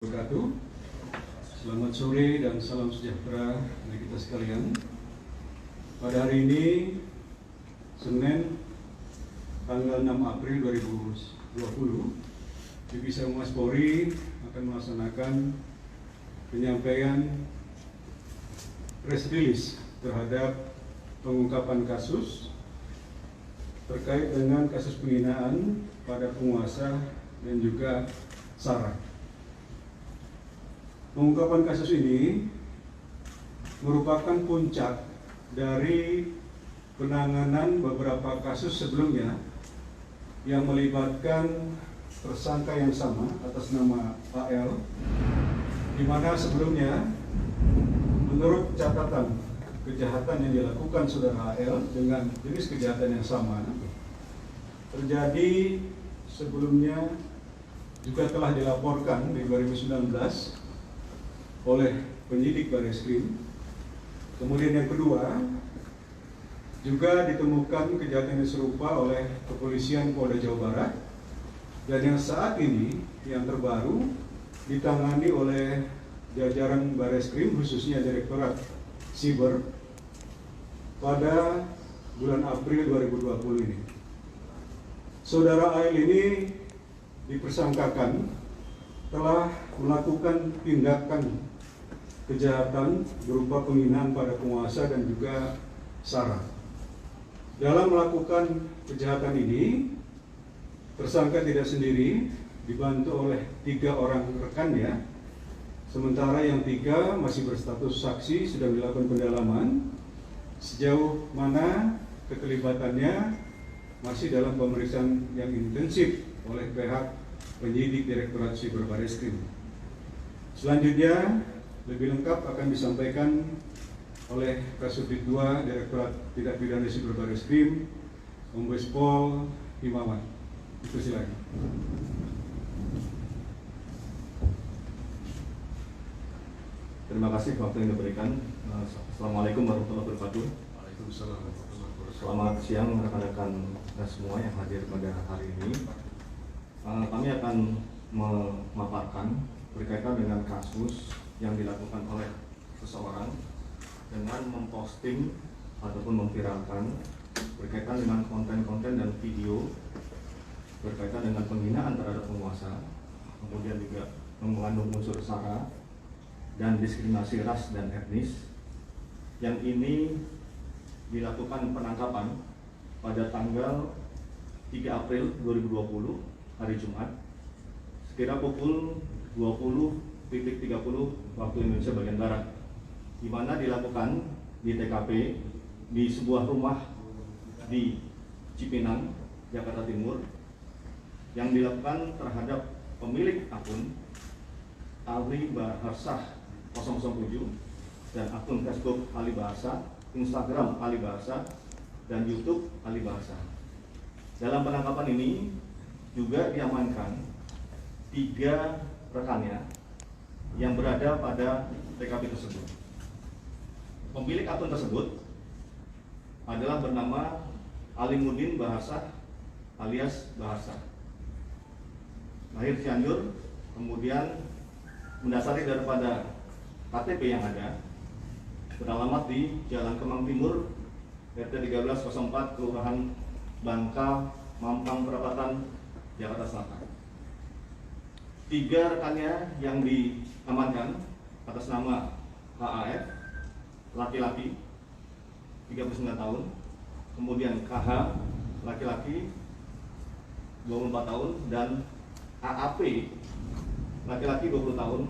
Wabarakatuh. Selamat sore dan salam sejahtera bagi kita sekalian. Pada hari ini, Senin, tanggal 6 April 2020, Divisi Humas Polri akan melaksanakan penyampaian press release terhadap pengungkapan kasus terkait dengan kasus penghinaan pada penguasa dan juga SARA. Pengungkapan kasus ini merupakan puncak dari penanganan beberapa kasus sebelumnya yang melibatkan tersangka yang sama atas nama AL, di mana sebelumnya menurut catatan kejahatan yang dilakukan saudara AL dengan jenis kejahatan yang sama terjadi sebelumnya juga telah dilaporkan di 2019 oleh penyidik Barreskrim. Kemudian yang kedua, juga ditemukan kejahatan yang serupa oleh kepolisian Polda Jawa Barat, dan yang saat ini yang terbaru ditangani oleh jajaran Barreskrim, khususnya Direktorat Siber pada bulan April 2020 ini. Saudara AL ini dipersangkakan telah melakukan tindakan kejahatan berupa penghinaan pada penguasa dan juga SARA. Dalam melakukan kejahatan ini, tersangka tidak sendiri, dibantu oleh 3 orang rekannya, sementara yang 3 masih berstatus saksi, sedang dilakukan pendalaman. Sejauh mana keterlibatannya masih dalam pemeriksaan yang intensif oleh pihak penyidik Direktorat Siber Barreskrim. Selanjutnya, lebih lengkap akan disampaikan oleh Kasubdit 2 Direktorat Tindak Pidana Siber Barreskrim, Kombes Pol Himawan. Silakan. Terima kasih waktu yang diberikan. Assalamualaikum warahmatullahi wabarakatuh. Waalaikumsalam warahmatullahi wabarakatuh. Selamat siang rekan-rekan semua yang hadir pada hari ini. Kami akan memaparkan berkaitan dengan kasus yang dilakukan oleh seseorang dengan memposting ataupun memviralkan berkaitan dengan konten-konten dan video berkaitan dengan penghinaan terhadap penguasa, kemudian juga mengandung unsur SARA dan diskriminasi ras dan etnis, yang ini dilakukan penangkapan pada tanggal 3 April 2020 hari Jumat sekira pukul 20.30 waktu Indonesia bagian Barat, di mana dilakukan di TKP di sebuah rumah di Cipinang, Jakarta Timur, yang dilakukan terhadap pemilik akun Ali Baharsah 007 dan akun Facebook Ali Bahasa, Instagram Ali Bahasa, dan YouTube Ali Bahasa. Dalam penangkapan ini juga diamankan 3 rekannya yang berada pada TKP tersebut. Pemilik akun tersebut adalah bernama Alimuddin Bahasa alias Bahasa, lahir Cianjur, kemudian mendasari daripada KTP yang ada, beralamat di Jalan Kemang Timur, RT 1304, Kelurahan Bangka, Mampang Perapatan, Jakarta Selatan. 3 rekannya yang diamankan atas nama HAF, laki-laki, 39 tahun, kemudian KH, laki-laki, 24 tahun, dan AAP, laki-laki 20 tahun,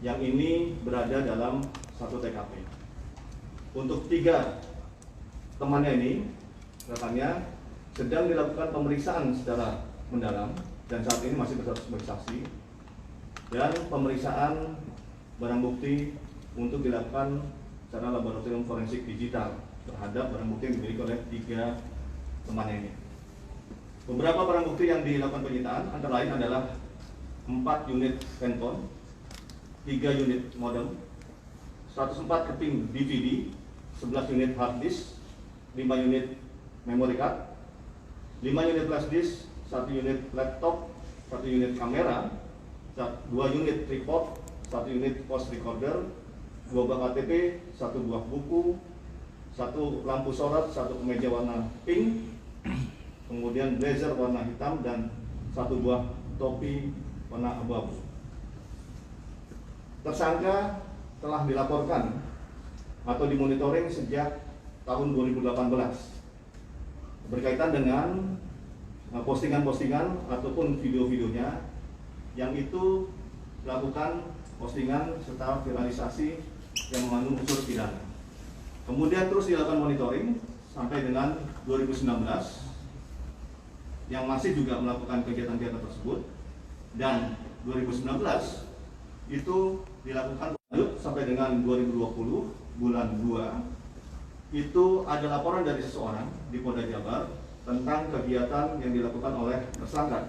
yang ini berada dalam satu TKP. Untuk 3 temannya ini, rekannya, sedang dilakukan pemeriksaan secara mendalam dan saat ini masih berstatus sebagai saksi, dan pemeriksaan barang bukti untuk dilakukan secara laboratorium forensik digital terhadap barang bukti yang dimiliki oleh 3 temannya ini. Beberapa barang bukti yang dilakukan penyitaan antara lain adalah 4 unit handphone, 3 unit modem, 104 keping DVD, 11 unit hard disk, 5 unit memory card, 5 unit flash disk, 1 unit laptop, 1 unit kamera, 2 unit tripod, 1 unit post recorder, 2 buah KTP, 1 buah buku, 1 lampu sorot, 1 kemeja warna pink, kemudian blazer warna hitam, dan 1 buah topi warna abu-abu. Tersangka telah dilaporkan atau dimonitoring sejak tahun 2018 berkaitan dengan postingan-postingan ataupun video-videonya yang itu melakukan postingan serta viralisasi yang mengandung unsur pidana. Kemudian terus dilakukan monitoring sampai dengan 2019 yang masih juga melakukan kegiatan-kegiatan tersebut, dan 2019 itu dilakukan sampai dengan 2020 bulan 2 itu ada laporan dari seseorang di Polda Jabar tentang kegiatan yang dilakukan oleh tersangka.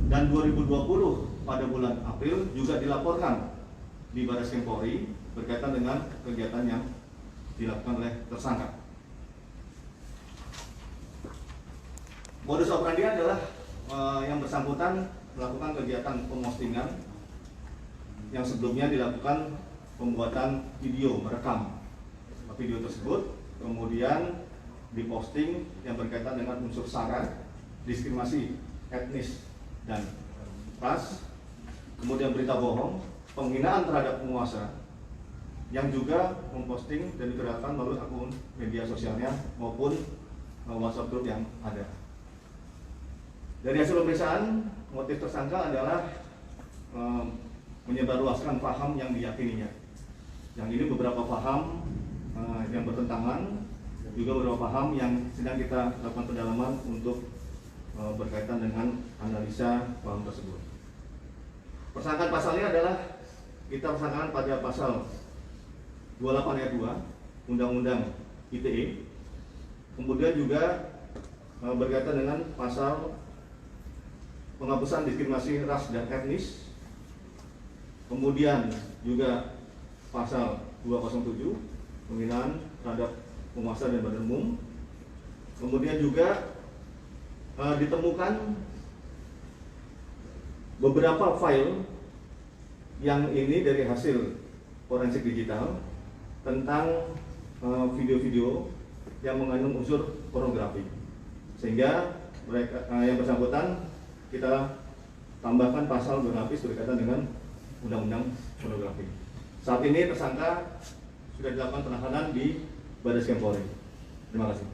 Dan 2020 pada bulan April juga dilaporkan di Barreskrim Polri berkaitan dengan kegiatan yang dilakukan oleh tersangka. Modus operandi adalah yang bersangkutan melakukan kegiatan pemostingan yang sebelumnya dilakukan pembuatan video, merekam video tersebut, kemudian diposting yang berkaitan dengan unsur sara, diskriminasi etnis dan ras, kemudian berita bohong, penghinaan terhadap penguasa, yang juga memposting dan digerakkan melalui akun media sosialnya maupun WhatsApp group yang ada. Dari hasil pemeriksaan, motif tersangka adalah menyebarluaskan paham yang diyakininya. Yang ini beberapa paham yang bertentangan, juga beberapa paham yang sedang kita lakukan pendalaman untuk berkaitan dengan analisa paham tersebut. Persangkaan pasalnya adalah kita persangkaan pada pasal 28 ayat 2 Undang-Undang ITE, kemudian juga berkaitan dengan pasal penghapusan diskriminasi ras dan etnis, kemudian juga pasal 207 penghinaan terhadap penguasa dan badan umum, kemudian juga ditemukan beberapa file yang ini dari hasil forensik digital tentang video-video yang mengandung unsur pornografi, sehingga mereka yang bersangkutan kita tambahkan pasal berlapis berkaitan dengan undang-undang pornografi. Saat ini tersangka sudah dilakukan penahanan di Barreskrim Polri. Terima kasih.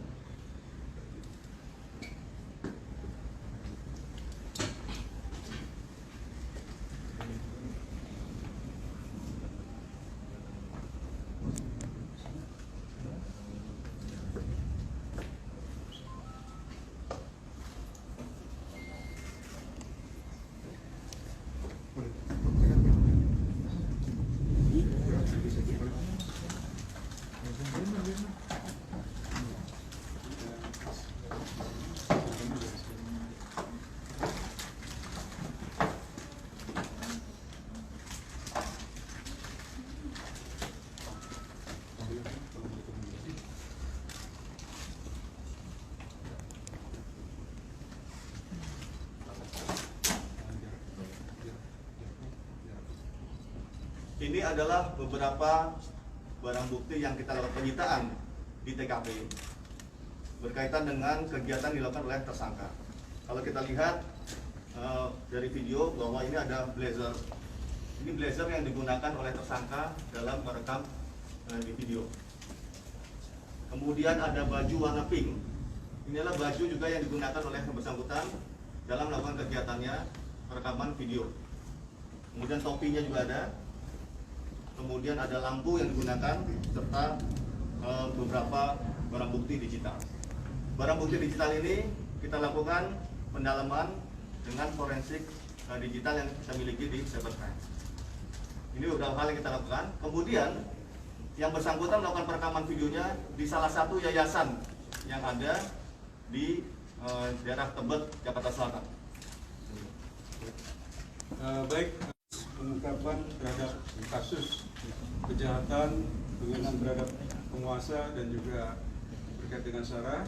Ini adalah beberapa barang bukti yang kita lakukan penyitaan di TKP berkaitan dengan kegiatan dilakukan oleh tersangka. Kalau kita lihat dari video bahwa ini ada blazer. Ini blazer yang digunakan oleh tersangka dalam merekam di video. Kemudian ada baju warna pink. Ini adalah baju juga yang digunakan oleh yang bersangkutan dalam melakukan kegiatannya rekaman video. Kemudian topinya juga ada. Kemudian ada lampu yang digunakan serta beberapa barang bukti digital. Barang bukti digital ini kita lakukan pendalaman dengan forensik digital yang kita miliki di cybercrime. Ini beberapa hal yang kita lakukan. Kemudian yang bersangkutan melakukan perekaman videonya di salah satu yayasan yang ada di daerah Tebet, Jakarta Selatan. Baik, pengungkapan terhadap kasus kejahatan penghinaan terhadap penguasa dan juga berkait dengan SARA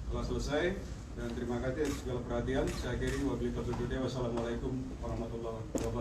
telah selesai. Dan terima kasih atas segala perhatian. Saya akhiri wabillahi taufiq. Wassalamualaikum warahmatullahi wabarakatuh.